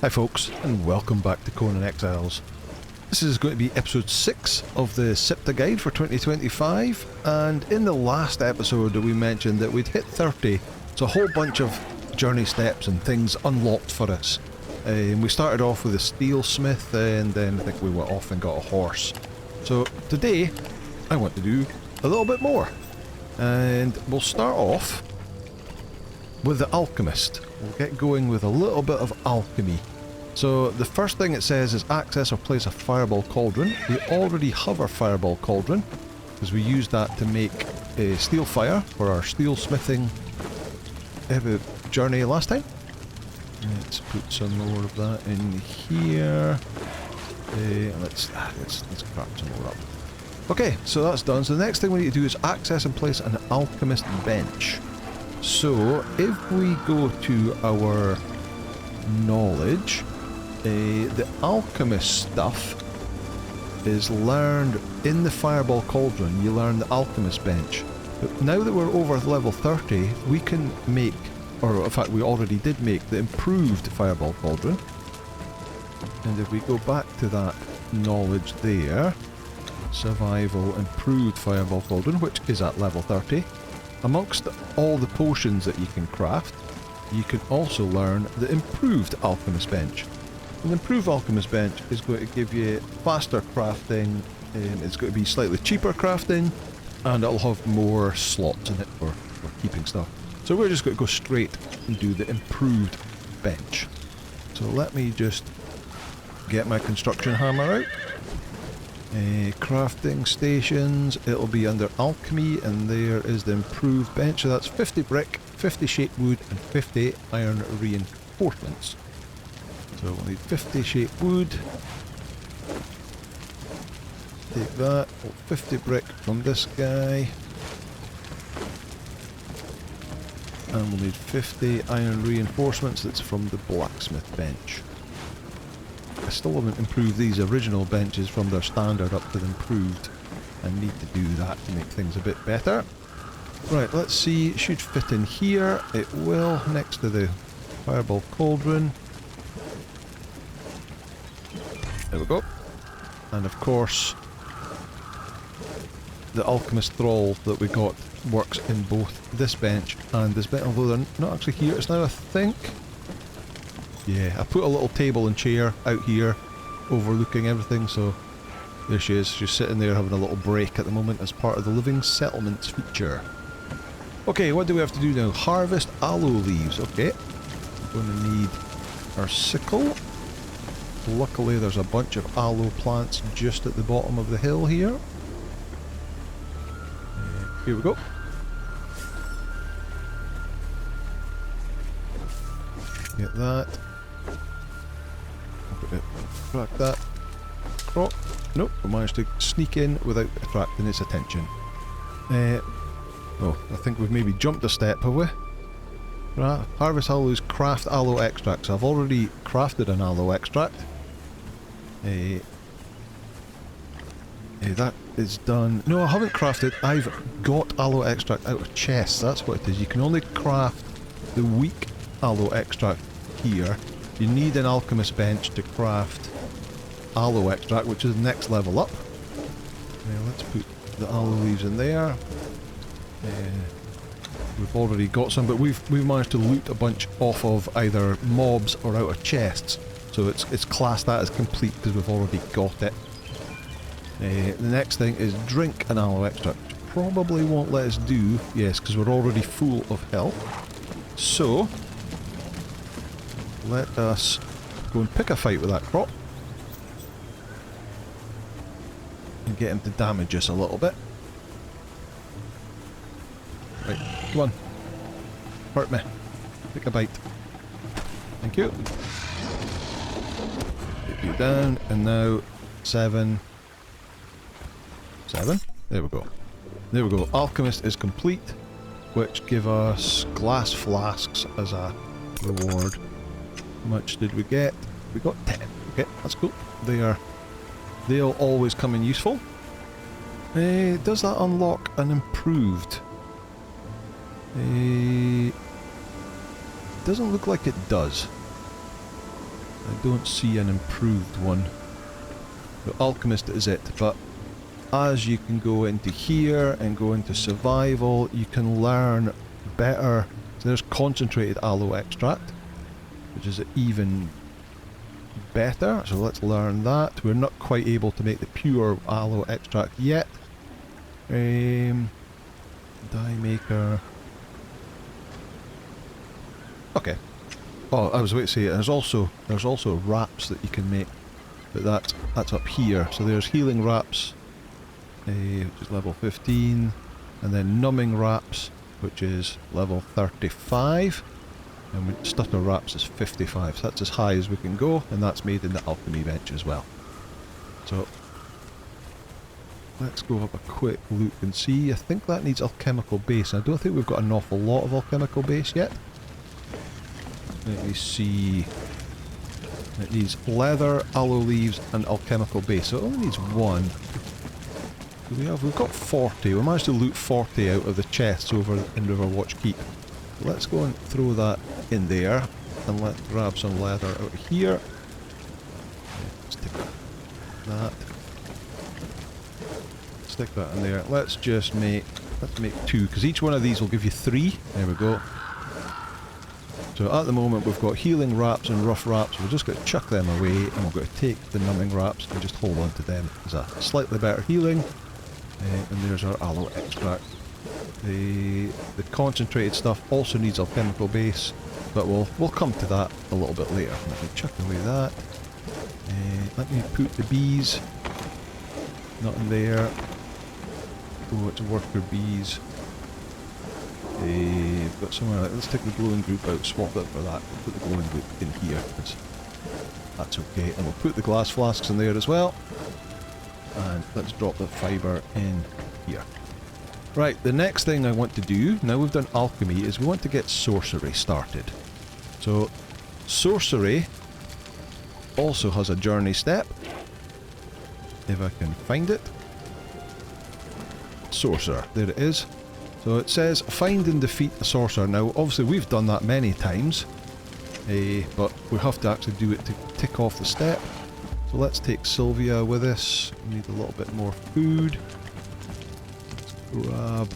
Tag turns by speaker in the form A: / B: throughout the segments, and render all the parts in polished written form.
A: Hi folks, and welcome back to Conan Exiles. This is going to be episode 6 of the Siptah guide for 2025, and in the last episode we mentioned that we'd hit 30, so a whole bunch of journey steps and things unlocked for us. We started off with a steelsmith, and then I think we went off and got a horse. So today I want to do a little bit more, and we'll start off with the alchemist. We'll get going with a little bit of alchemy. So the first thing it says is access or place a fireball cauldron. We already have our fireball cauldron because we used that to make a steel fire for our steel smithing journey last time. Let's put some more of that in here. Let's craft some more up. Okay, so that's done. So the next thing we need to do is access and place an alchemist bench. So if we go to our knowledge, the alchemist stuff is learned in the fireball cauldron. You learn the alchemist bench. But now that we're over level 30, we can make, or in fact we already did make, the improved fireball cauldron. And if we go back to that knowledge there, survival improved fireball cauldron, which is at level 30, amongst all the potions that you can craft, you can also learn the improved alchemist bench. An improved alchemist bench is going to give you faster crafting, it's going to be slightly cheaper crafting, and it'll have more slots in it for keeping stuff. So we're just going to go straight and do the improved bench. So let me just get my construction hammer out. Crafting stations, it'll be under alchemy, and there is the improved bench. So that's 50 brick, 50 shaped wood, and 50 iron reinforcements. So we'll need 50 shaped wood. Take that, 50 brick from this guy. And we'll need 50 iron reinforcements, that's from the blacksmith bench. I still haven't improved these original benches from their standard up to the improved. I need to do that to make things a bit better. Right, let's see, it should fit in here. It will, next to the fireball cauldron. There we go. And of course, the alchemist thrall that we got works in both this bench and this bench, although they're not actually here. It's now, I think. Yeah, I put a little table and chair out here overlooking everything, so there she is. She's sitting there having a little break at the moment as part of the living settlements feature. Okay, what do we have to do now? Harvest aloe leaves. Okay, we're going to need our sickle. Luckily there's a bunch of aloe plants just at the bottom of the hill here. Here we go. Get that. Attract that. Crop. Nope, we managed to sneak in without attracting its attention. Oh, I think we've maybe jumped a step, have we? Right, harvest aloes, craft aloe extracts. I've already crafted an aloe extract. That is done. No, I haven't crafted. I've got aloe extract out of chests. That's what it is. You can only craft the weak aloe extract here. You need an alchemist bench to craft aloe extract, which is the next level up. Let's put the aloe leaves in there. We've already got some, but we've managed to loot a bunch off of either mobs or out of chests. So it's classed that as complete because we've already got it. The next thing is drink an aloe extract. Probably won't let us do, yes, because we're already full of health. So let us go and pick a fight with that crop and get him to damage us a little bit. Right, come on. Hurt me. Take a bite. Thank you. Get you down, and now 7. There we go. There we go. Alchemist is complete, which give us glass flasks as a reward. How much did we get? We got 10. Okay, that's cool. They'll always come in useful. Does that unlock an improved? Doesn't look like it does. I don't see an improved one. The Alchemist is it, but as you can go into here and go into survival, you can learn better. So there's concentrated aloe extract, which is even better. So let's learn that. We're not quite able to make the pure aloe extract yet. Dye maker. Okay. Oh, I was about to say there's also wraps that you can make, but that's up here. So there's healing wraps, which is level 15, and then numbing wraps, which is level 35, and stutter wraps is 55. So that's as high as we can go, and that's made in the alchemy bench as well. So let's go have a quick look and see. I think that needs alchemical base. I don't think we've got an awful lot of alchemical base yet. Let me see. It needs leather, aloe leaves, and alchemical base. So it only needs one. Do we have? We've got 40. We managed to loot 40 out of the chests over in Riverwatch Keep. So let's go and throw that in there, and let's grab some leather out of here. Stick that. Stick that in there. Let's make 2, because each one of these will give you 3. There we go. So at the moment we've got healing wraps and rough wraps. We're just going to chuck them away, and we're going to take the numbing wraps and just hold on to them as a slightly better healing. And there's our aloe extract. The concentrated stuff also needs alchemical base, but we'll come to that a little bit later. Let me chuck away that. Let me put the bees. Nothing there. Oh, it's worker bees. Got somewhere. Let's take the glowing group out, swap it for that. We'll put the glowing group in here, because that's okay. And we'll put the glass flasks in there as well. And let's drop the fibre in here. Right, the next thing I want to do, now we've done alchemy, is we want to get sorcery started. So, sorcery also has a journey step. If I can find it. Sorcerer, there it is. So it says, find and defeat a sorcerer. Now, obviously we've done that many times, but we have to actually do it to tick off the step. So let's take Sylvia with us. We need a little bit more food. Let's grab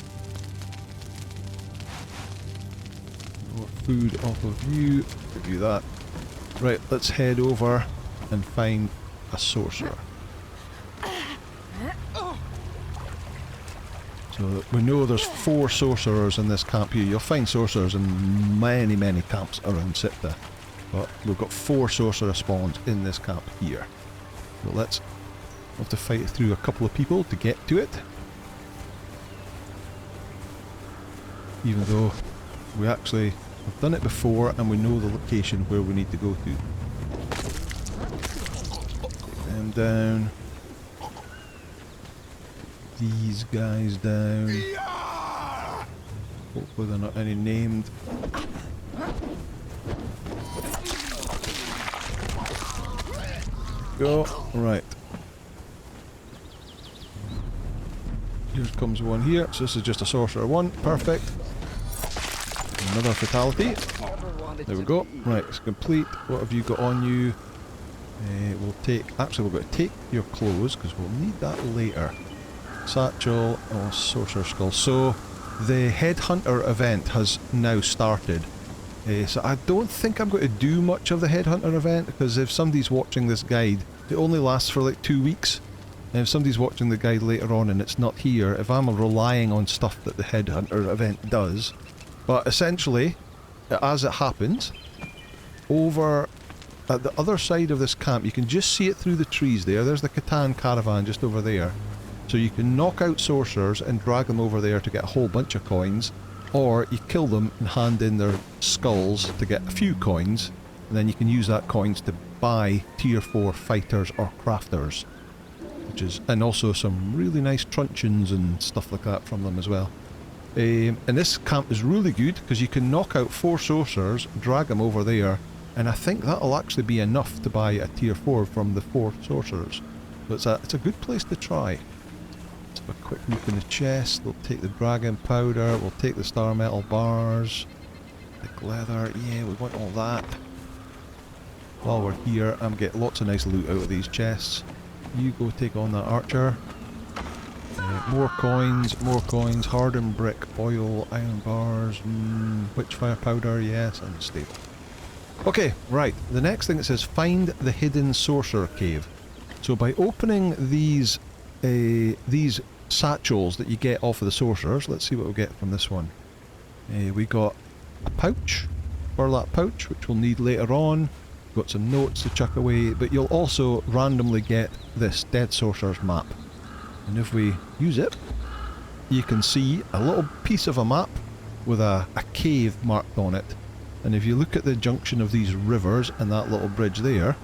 A: more food off of you. Give you that. Right, let's head over and find a sorcerer. So we know there's 4 sorcerers in this camp here. You'll find sorcerers in many, many camps around Siptah. But we've got 4 sorcerer spawns in this camp here. So let's have to fight through a couple of people to get to it. Even though we actually have done it before and we know the location where we need to go to. And down. These guys down. Hopefully they're not any named. Go. Right. Here comes one here. So this is just a sorcerer 1. Perfect. Another fatality. There we go. Right, it's complete. What have you got on you? We'll take... Actually, we're going to take your clothes, because we'll need that later. Satchel, oh, sorcerer skull. So the headhunter event has now started. So I don't think I'm going to do much of the headhunter event, because if somebody's watching this guide, it only lasts for like 2 weeks. And if somebody's watching the guide later on and it's not here, if I'm relying on stuff that the headhunter event does. But essentially, as it happens, over at the other side of this camp, you can just see it through the trees there. There's the Catan caravan just over there. So you can knock out sorcerers and drag them over there to get a whole bunch of coins, or you kill them and hand in their skulls to get a few coins, and then you can use that coins to buy tier 4 fighters or crafters, which is, and also some really nice truncheons and stuff like that from them as well. And this camp is really good because you can knock out 4 sorcerers, drag them over there, and I think that'll actually be enough to buy a tier 4 from the 4 sorcerers. So it's a good place to try. A quick look in the chest. We'll take the dragon powder, we'll take the star metal bars, the leather, yeah, we want all that. while we're here and get lots of nice loot out of these chests. You go take on that archer. More coins, hardened brick, oil, iron bars, witchfire powder, yes, and stable. Okay, right, the next thing it says, find the hidden sorcerer cave. So by opening these satchels that you get off of the sorcerers, let's see what we get from this one. We got a pouch, burlap pouch, which we'll need later on. Got some notes to chuck away, but you'll also randomly get this Dead Sorcerer's map. And if we use it, you can see a little piece of a map with a cave marked on it. And if you look at the junction of these rivers and that little bridge there,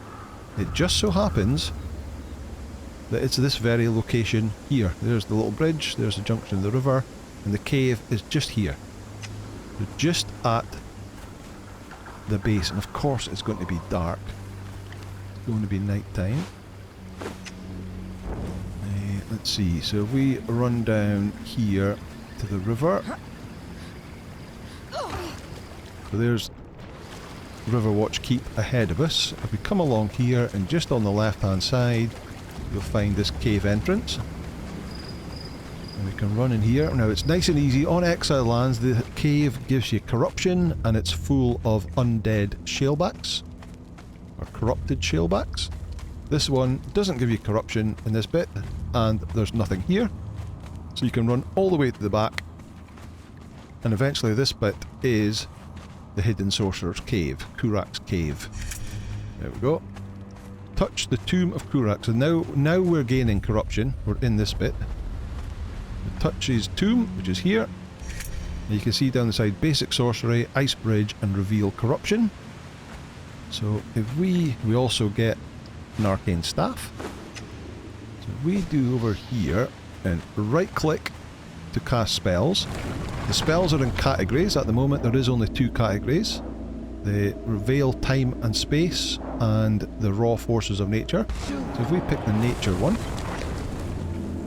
A: it just so happens that it's this very location here. There's the little bridge, there's the junction of the river, and the cave is just here. So just at the base, and of course it's going to be dark. It's going to be night time. Let's see, so if we run down here to the river, so there's Riverwatch Keep ahead of us. If we come along here and just on the left hand side you'll find this cave entrance. And we can run in here. Now it's nice and easy. On Exile lands the cave gives you corruption and it's full of undead shalebacks. Or corrupted shalebacks. This one doesn't give you corruption in this bit and there's nothing here. So you can run all the way to the back and eventually this bit is the hidden sorcerer's cave, Kurak's cave. There we go. Touch the Tomb of Kurak. So now we're gaining corruption. We're in this bit. Touch his tomb, which is here. And you can see down the side basic sorcery, ice bridge, and reveal corruption. So if we also get an arcane staff. So we do over here and right click to cast spells. The spells are in categories. At the moment there is only 2 categories. The Reveal Time and Space and the Raw Forces of Nature. So if we pick the Nature one,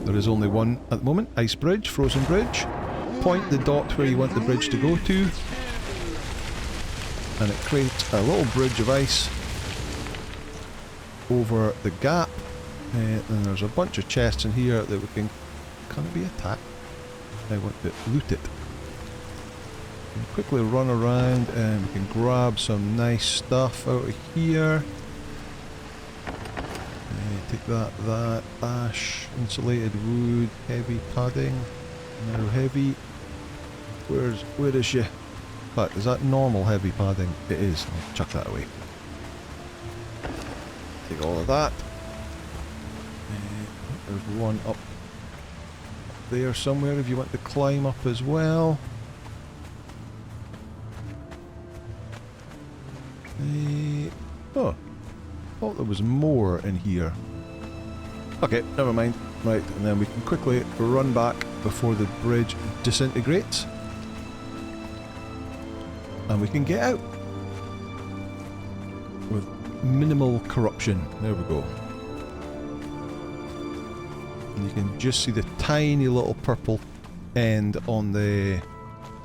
A: there is only one at the moment. Ice Bridge, Frozen Bridge. Point the dot where you want the bridge to go to and it creates a little bridge of ice over the gap. And there's a bunch of chests in here that we can be attacked. I want to loot it. We can quickly run around and we can grab some nice stuff out of here. Take that, ash, insulated wood, heavy padding. Now heavy. Where is she? But is that normal heavy padding? It is. I'll chuck that away. Take all of that. There's one up there somewhere if you want to climb up as well. Oh, thought there was more in here. Okay, never mind. Right, and then we can quickly run back before the bridge disintegrates. And we can get out with minimal corruption. There we go. And you can just see the tiny little purple end on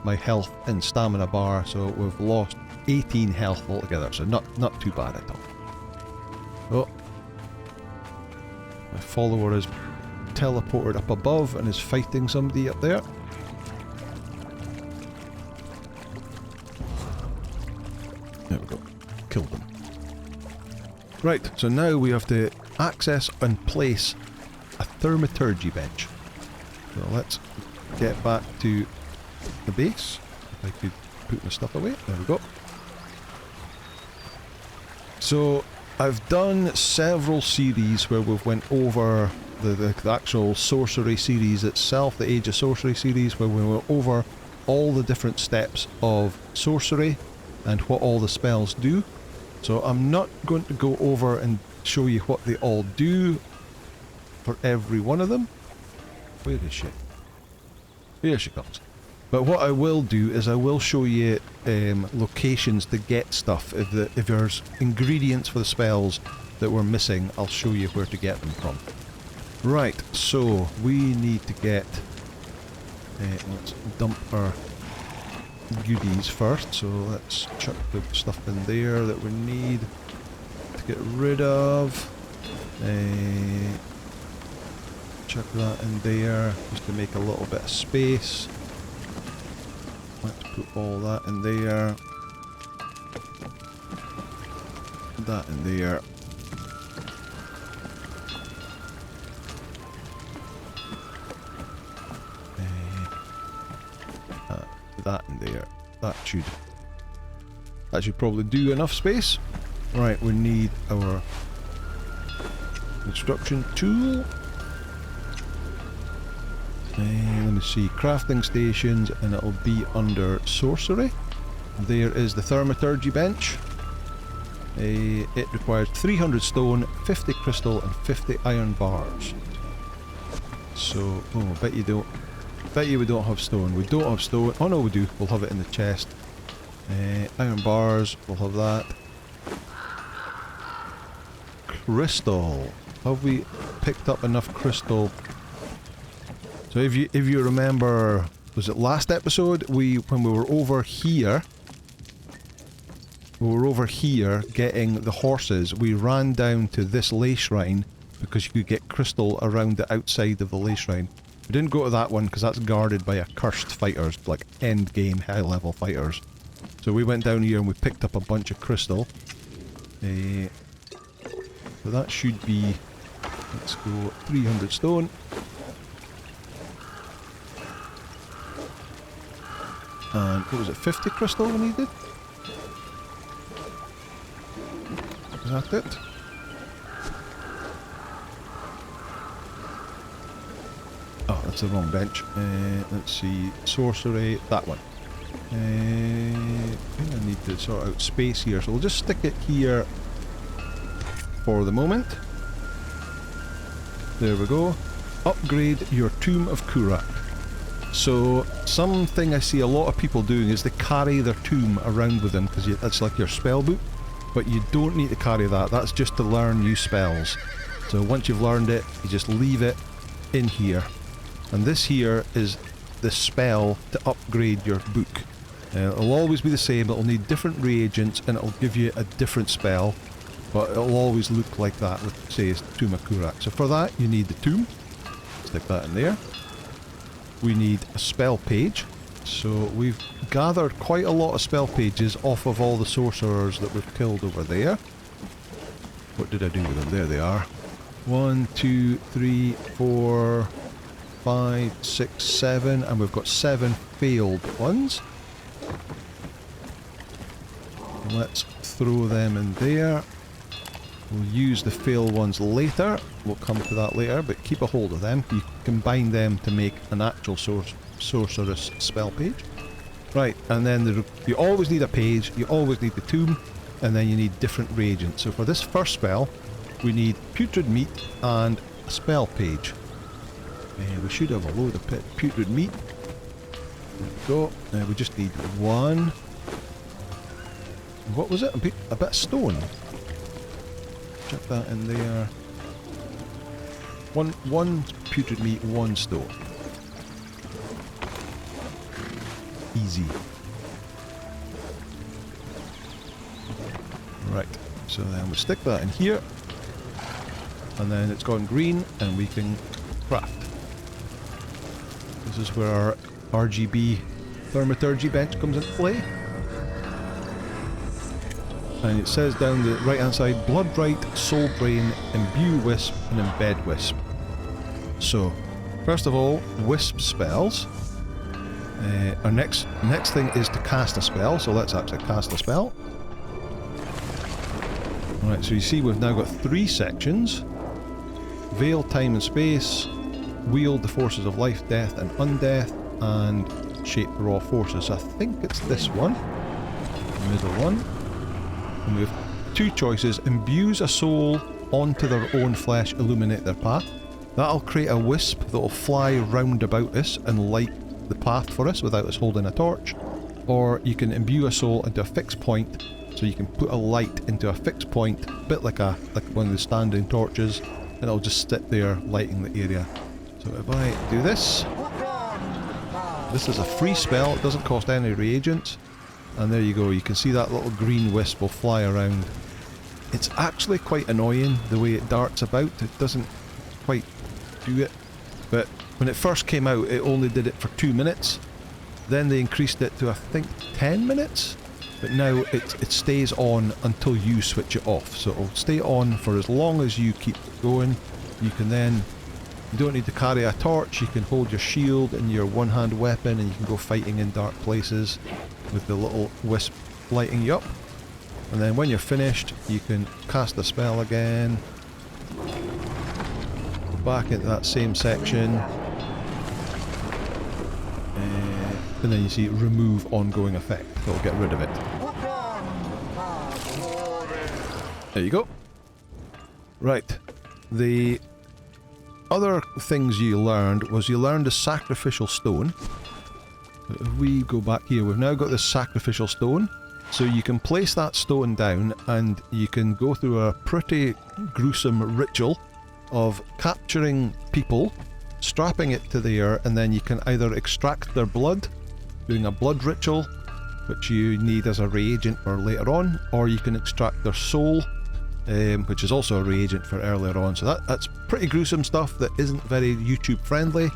A: my health and stamina bar. So we've lost 18 health altogether. So not too bad at all. Oh, my follower is teleported up above and is fighting somebody up there. There we go. Killed them. Right, so now we have to access and place a thaumaturgy bench. So let's get back to the base. If I could put my stuff away. There we go. So I've done several series where we've went over the actual sorcery series itself, the Age of Sorcery series, where we went over all the different steps of sorcery and what all the spells do. So I'm not going to go over and show you what they all do for every one of them. Where is she? Here she comes. But what I will do is I will show you locations to get stuff. If there's ingredients for the spells that we're missing, I'll show you where to get them from. Right, so we need to get... let's dump our goodies first. So let's chuck the stuff in there that we need. get rid of. Chuck that in there just to make a little bit of space. Let's put all that in there. That in there. That in there. That should probably do enough space. Right, we need our construction tool. Let me see, crafting stations, and it'll be under sorcery. There is the thaumaturgy bench. It requires 300 stone, 50 crystal, and 50 iron bars. So, oh, bet you we don't have stone. We don't have stone. Oh no, we do. We'll have it in the chest. Iron bars, we'll have that. Crystal. Have we picked up enough crystal? So if you remember, was it last episode, when we were over here getting the horses, we ran down to this lay shrine because you could get crystal around the outside of the lay shrine. We didn't go to that one because that's guarded by accursed fighters, like end game high level fighters. So we went down here and we picked up a bunch of crystal. So that should be, let's go 300 stone. And what was it, 50 crystal we needed? Is that it? Oh, that's the wrong bench. Let's see, sorcery, that one. I think I need to sort out space here, so we'll just stick it here for the moment. There we go. Upgrade your Tomb of Kurak. So, something I see a lot of people doing is they carry their tomb around with them because that's like your spell book, but you don't need to carry that. That's just to learn new spells. So once you've learned it, you just leave it in here. And this here is the spell to upgrade your book. It'll always be the same, it'll need different reagents and it'll give you a different spell, but it'll always look like that, let's say it's Tomb of Kurak. So for that you need the tomb, stick that in there. We need a spell page, so we've gathered quite a lot of spell pages off of all the sorcerers that we've killed over there. What did I do with them? There they are. 1, 2, 3, 4, 5, 6, 7, and we've got 7 failed ones. Let's throw them in there. We'll use the failed ones later. We'll come to that later, but keep a hold of them. You combine them to make an actual sorceress spell page. Right, and then you always need a page, you always need the tomb, and then you need different reagents. So for this first spell, we need putrid meat and a spell page. We should have a load of putrid meat. There we go. We just need one. What was it? A bit of stone. Chuck that in there. One putrid meat, 1 stone. Easy. Right, so then we'll stick that in here. And then it's gone green and we can craft. This is where our RGB thaumaturgy bench comes into play. And it says down the right hand side, Blood Right, Soul Drain, Imbue Wisp, and Embed Wisp. So, first of all, Wisp spells. Our next thing is to cast a spell, so let's actually cast a spell. Alright, so you see we've now got 3 sections. Veil Time and Space, Wield the Forces of Life, Death, and Undeath, and Shape the Raw Forces. So I think it's this one, the middle one. And we have 2 choices. Imbues a soul onto their own flesh, illuminate their path. That'll create a wisp that will fly round about us and light the path for us without us holding a torch. Or you can imbue a soul into a fixed point, so you can put a light into a fixed point, a bit like one of the standing torches, and it'll just sit there lighting the area. So if I do this, this is a free spell, it doesn't cost any reagents. And there you go, you can see that little green wisp will fly around It's actually quite annoying the way it darts about. It doesn't quite do it. But when it first came out, it only did it for 2 minutes. Then they increased it to, I think, 10 minutes. But now it stays on until you switch it off. So it'll stay on for as long as you keep going. You can then... You don't need to carry a torch. You can hold your shield and your one-hand weapon, and you can go fighting in dark places with the little wisp lighting you up. And then when you're finished, you can cast a spell again. Back into that same section. And then you see remove ongoing effect. It'll get rid of it. There you go. Right. The other things you learned was you learned the sacrificial stone. If we go back here, we've now got this sacrificial stone. So you can place that stone down and you can go through a pretty gruesome ritual of capturing people, strapping it to there, and then you can either extract their blood, doing a blood ritual, which you need as a reagent for later on, or you can extract their soul, which is also a reagent for earlier on. So that's pretty gruesome stuff that isn't very YouTube friendly,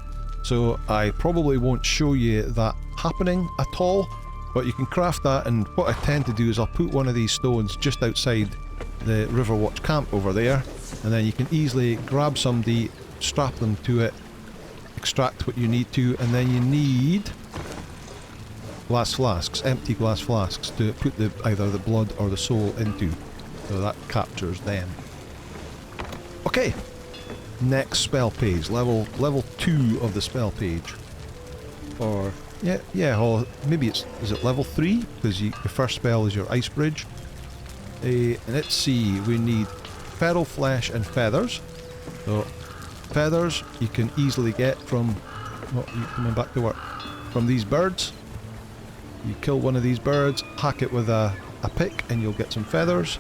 A: so I probably won't show you that happening at all. But you can craft that, and what I tend to do is I'll put one of these stones just outside the Riverwatch camp over there, and then you can easily grab somebody, strap them to it, extract what you need to, and then you need glass flasks, empty glass flasks, to put either the blood or the soul into. So that captures them. Okay, next spell page, level 2 of the spell page. Or... Yeah, or maybe is it level 3? Because your first spell is your Ice Bridge. And let's see, we need feral flesh and feathers. So, feathers you can easily get from... Oh, you coming back to work? From these birds. You kill one of these birds, hack it with a pick, and you'll get some feathers.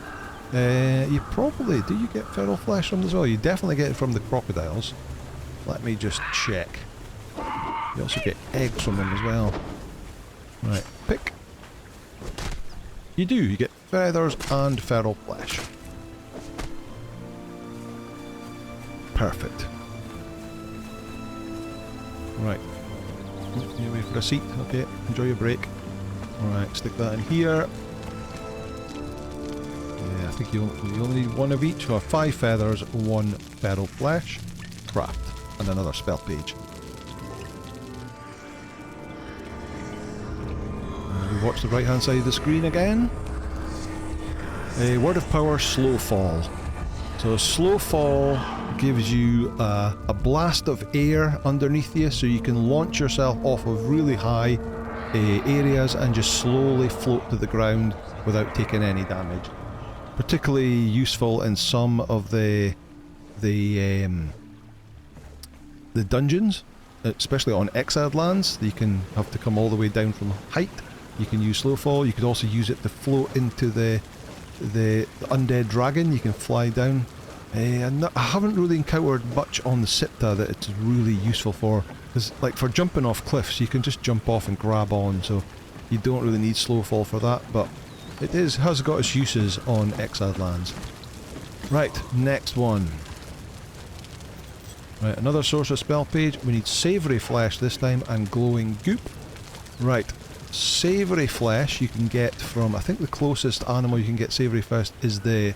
A: You probably... Do you get feral flesh from them as well? You definitely get it from the crocodiles. Let me just check. You also get eggs from them as well. Right, pick. You do, you get feathers and feral flesh. Perfect. Right. You wait for a seat, okay, enjoy your break. Alright, stick that in here. Yeah, I think you only need one of each. So 5 feathers, 1 feral flesh. Craft. And another spell page. Watch the right hand side of the screen again. Word of power, slow fall. So slow fall gives you a blast of air underneath you, so you can launch yourself off of really high areas and just slowly float to the ground without taking any damage. Particularly useful in some of the dungeons, especially on Exiled lands. You can have to come all the way down from height. You can use slow fall. You could also use it to float into the undead dragon. You can fly down. I haven't really encountered much on the Siptah that it's really useful for. Because, like, for jumping off cliffs, you can just jump off and grab on, so you don't really need slow fall for that. But it has got its uses on Exiled lands. Right, next one. Right, another sorcerer spell page. We need savoury flesh this time and glowing goop. Right. Savoury flesh you can get from, I think the closest animal you can get savoury flesh is the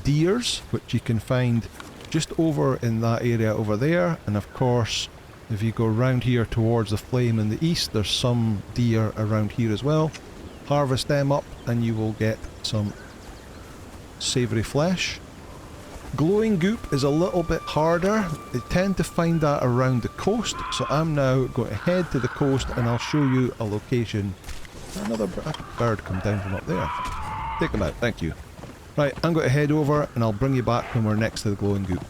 A: deers, which you can find just over in that area over there. And of course, if you go around here towards the flame in the east, there's some deer around here as well. Harvest them up and you will get some savoury flesh. Glowing goop is a little bit harder. They tend to find that around the coast, so I'm now going to head to the coast and I'll show you a location. Another bird come down from up there. Take them out, thank you. Right, I'm going to head over and I'll bring you back when we're next to the glowing goop.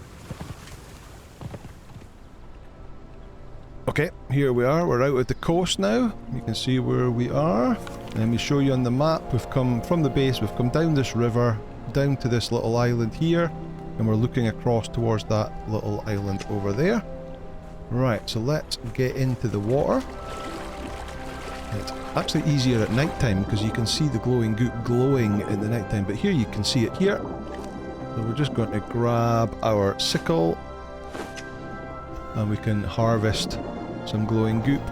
A: Okay, here we are. We're out at the coast now. You can see where we are. Let me show you on the map. We've come from the base, we've come down this river, down to this little island here. And we're looking across towards that little island over there. Right, so let's get into the water. It's actually easier at night time because you can see the glowing goop glowing in the night time, but here you can see it here. So we're just going to grab our sickle and we can harvest some glowing goop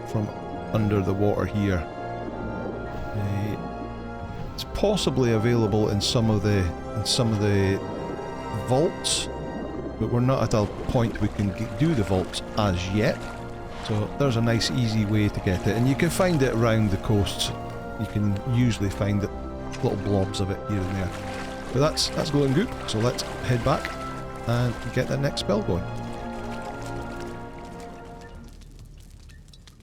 A: from under the water here. It's possibly available in some of the vaults, but we're not at a point we can do the vaults as yet. So there's a nice easy way to get it, and you can find it around the coasts. You can usually find it, little blobs of it here and there. But that's glowing goop, so let's head back and get that next spell going.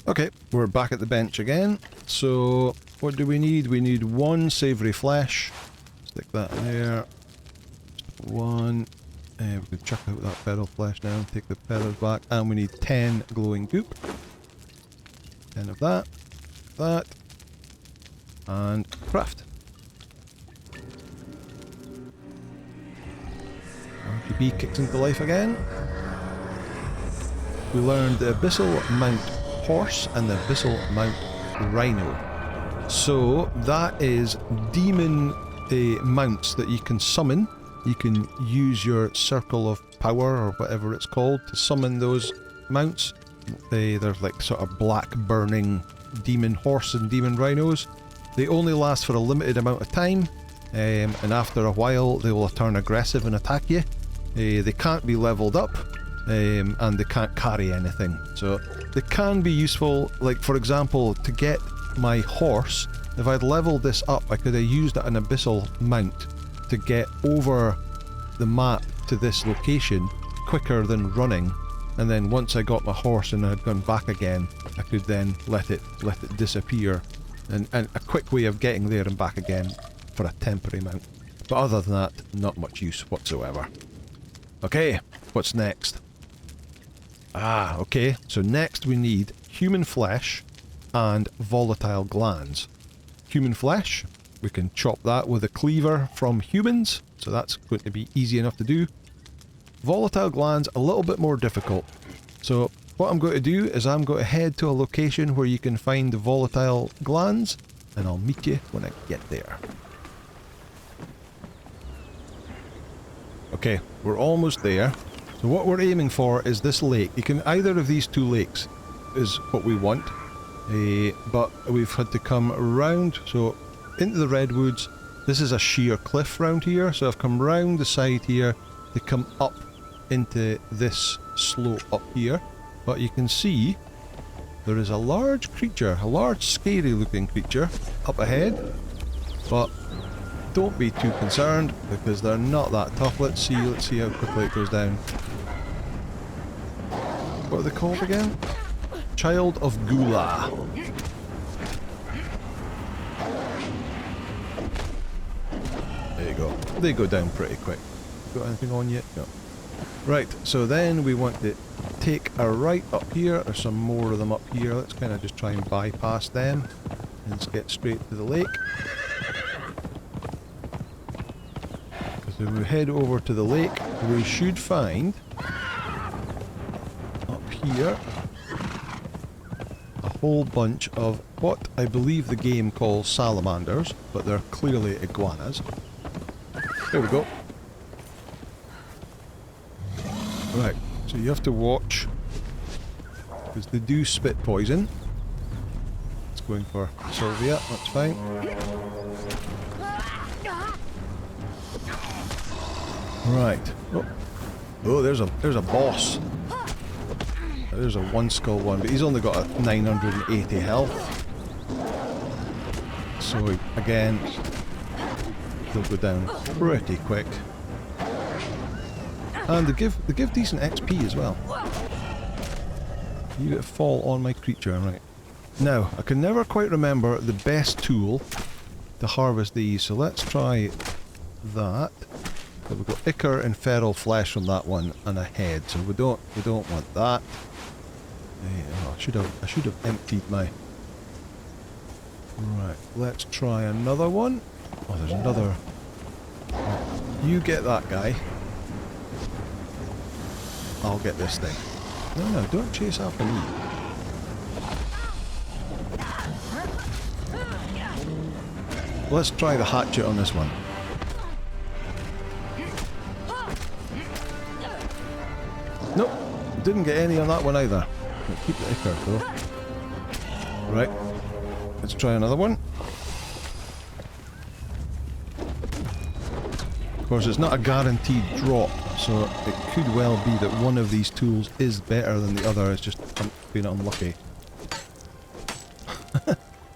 A: Okay, we're back at the bench again. So what do we need? We need 1 savoury flesh. Stick that in there. One. We can chuck out that feral flesh now and take the feathers back. And we need 10 glowing goop. 10 of that. That. And craft. Monkey bee kicks into life again. We learned the Abyssal Mount Horse and the Abyssal Mount Rhino. So that is demon mounts that you can summon. You can use your circle of power or whatever it's called to summon those mounts. They're like sort of black burning demon horse and demon rhinos. They only last for a limited amount of time, and after a while they will turn aggressive and attack you. They can't be leveled up, and they can't carry anything. So they can be useful, like for example, to get my horse. If I'd leveled this up, I could have used an abyssal mount to get over the map to this location quicker than running, and then once I got my horse and I had gone back again, I could then let it disappear, and a quick way of getting there and back again for a temporary mount. But other than that, not much use whatsoever. Okay, what's next? Okay, so next we need human flesh and volatile glands. Human flesh, we can chop that with a cleaver from humans, so that's going to be easy enough to do. Volatile glands, a little bit more difficult. So what I'm going to do is I'm going to head to a location where you can find the volatile glands, and I'll meet you when I get there. Okay, we're almost there. So what we're aiming for is this lake. You can either of these 2 lakes is what we want, but we've had to come around, so into the redwoods. This is a sheer cliff round here, so I've come round the side here to come up into this slope up here. But you can see there is a large creature, a large scary looking creature up ahead, but don't be too concerned because they're not that tough. Let's see how quickly it goes down. What are they called again? Child of Gula. There you go. They go down pretty quick. Got anything on yet? No. Right, so then we want to take a right up here. There's some more of them up here. Let's kind of just try and bypass them. And let's get straight to the lake. Because if we head over to the lake, we should find up here a whole bunch of what I believe the game calls salamanders, but they're clearly iguanas. There we go. Right, so you have to watch, because they do spit poison. It's going for Sylvia, that's fine. Right. Oh, there's a boss. There's a 1 skull one, but he's only got a 980 health. So again, they'll go down pretty quick. And they give decent XP as well. You get fall on my creature, right. Now, I can never quite remember the best tool to harvest these, so let's try that. So we've got ichor and feral flesh from that one, and a head, so we don't want that. Oh, I should have emptied my... Right, let's try another one. Oh, there's another... You get that guy. I'll get this thing. No, don't chase after me. let's try the hatchet on this one. Nope, didn't get any on that one either. Keep the ichor though. Right, let's try another one. Of course, it's not a guaranteed drop, so it could well be that one of these tools is better than the other. It's just I'm being unlucky.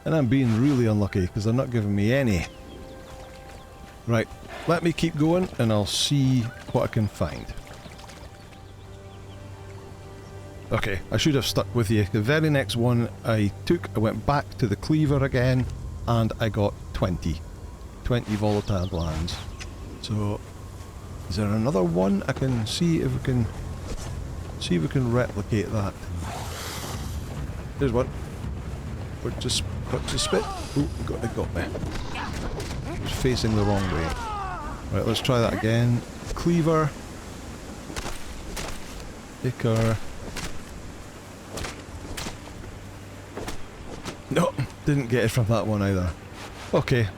A: And I'm being really unlucky because they're not giving me any. Right, let me keep going and I'll see what I can find. Okay, I should have stuck with you. The very next one I went back to the cleaver again, and I got 20 volatile glands. So, is there another one? I can see if we can replicate that. There's one. But just spit. Ooh, it got me. It's facing the wrong way. Right, let's try that again. Cleaver. Ichor. No, didn't get it from that one either. Okay,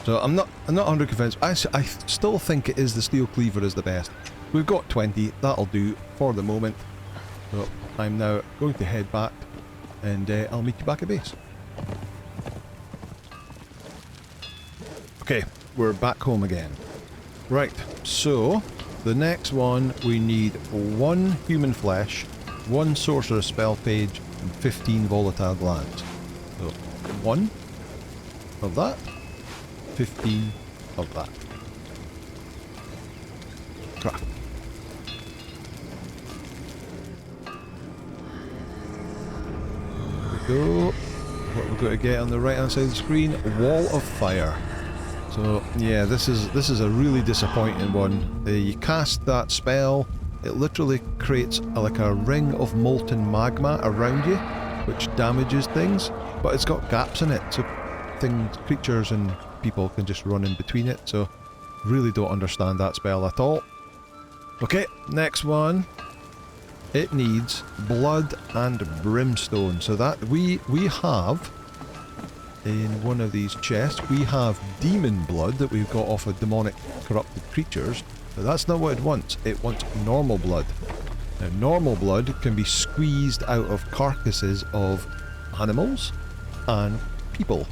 A: so I'm not 100% convinced. I still think it is the steel cleaver is the best. We've got 20, that'll do for the moment. So I'm now going to head back, and I'll meet you back at base. Okay, we're back home again. Right, so the next one we need 1 human flesh, 1 sorcerer spell page, and 15 volatile glands. So, 1 of that, 15 of that. Craft. There we go. What we've got to get on the right hand side of the screen, Wall of Fire. So yeah, this is a really disappointing one. You cast that spell, it literally creates like a ring of molten magma around you, which damages things. But it's got gaps in it, so creatures and people can just run in between it, so really don't understand that spell at all. Okay, next one. It needs blood and brimstone, so that we have, in one of these chests, we have demon blood that we've got off of demonic corrupted creatures, but that's not what it wants. It wants normal blood. Now, normal blood can be squeezed out of carcasses of animals and people,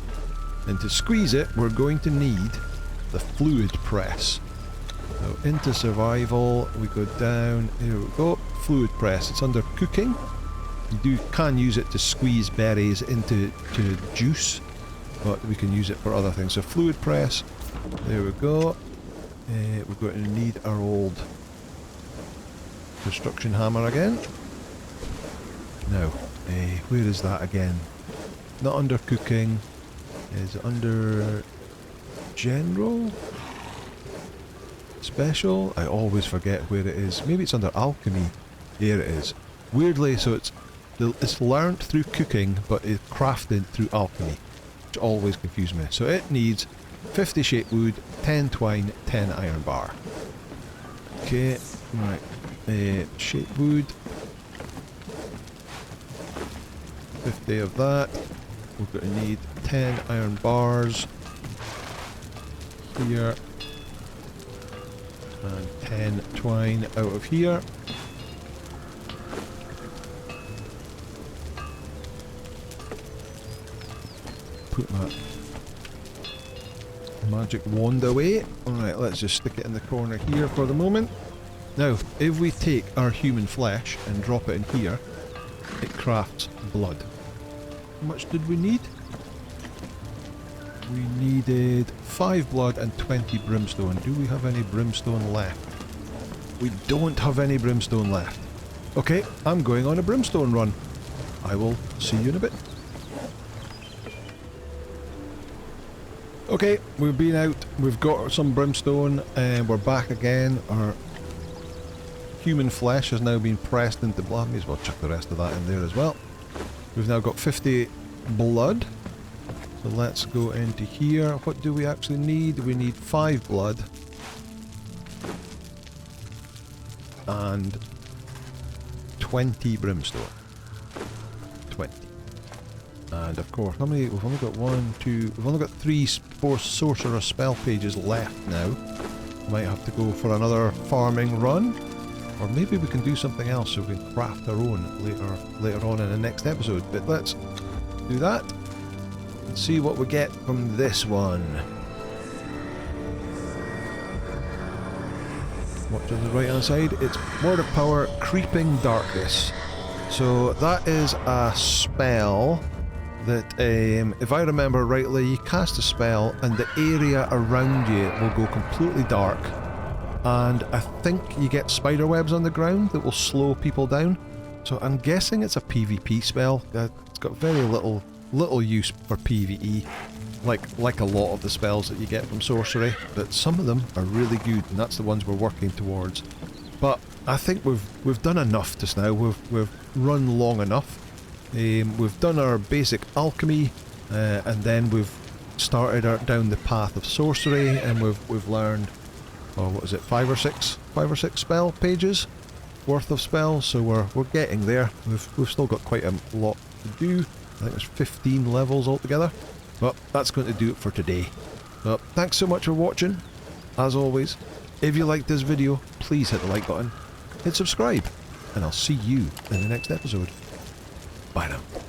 A: and to squeeze it we're going to need the fluid press. So into survival we go down, here we go, fluid press, it's under cooking. You can use it to squeeze berries into juice, but we can use it for other things. So fluid press, there we go. We're going to need our old construction hammer again. Now, where is that again? Not under cooking, is it under general? Special? I always forget where it is. Maybe it's under alchemy. There it is. Weirdly, so it's learnt through cooking, but it's crafted through alchemy, which always confuses me. So it needs 50 shape wood, 10 twine, 10 iron bar. Okay, right. Shape wood. 50 of that. We're going to need 10 iron bars here, and 10 twine out of here. Put that magic wand away. Alright, let's just stick it in the corner here for the moment. Now, if we take our human flesh and drop it in here, it crafts blood. How much did we need? We needed 5 blood and 20 brimstone. Do we have any brimstone left? We don't have any brimstone left. Okay, I'm going on a brimstone run. I will see you in a bit. Okay, we've been out, we've got some brimstone, and we're back again. Our human flesh has now been pressed into blood. May as well chuck the rest of that in there as well. We've now got 50 blood. So let's go into here. What do we actually need? We need 5 blood. And 20 brimstone. 20. And of course, how many? We've only got we've only got 3 sorcerer spell pages left now. Might have to go for another farming run. Or maybe we can do something else so we can craft our own later on in the next episode. But let's do that and see what we get from this one. Watch on the right hand side, it's Word of Power, Creeping Darkness. So that is a spell that, if I remember rightly, you cast a spell and the area around you will go completely dark. And I think you get spider webs on the ground that will slow people down. So I'm guessing it's a PvP spell. It's got very little use for PvE, like a lot of the spells that you get from sorcery. But some of them are really good, and that's the ones we're working towards. But I think we've done enough just now. We've run long enough. We've done our basic alchemy, and then we've started down the path of sorcery, and we've learned. Oh, what is it? 5 or 6 spell pages worth of spells. So we're getting there. We've still got quite a lot to do. I think there's 15 levels altogether. But that's going to do it for today. So thanks so much for watching. As always, if you liked this video, please hit the like button, hit subscribe, and I'll see you in the next episode. Bye now.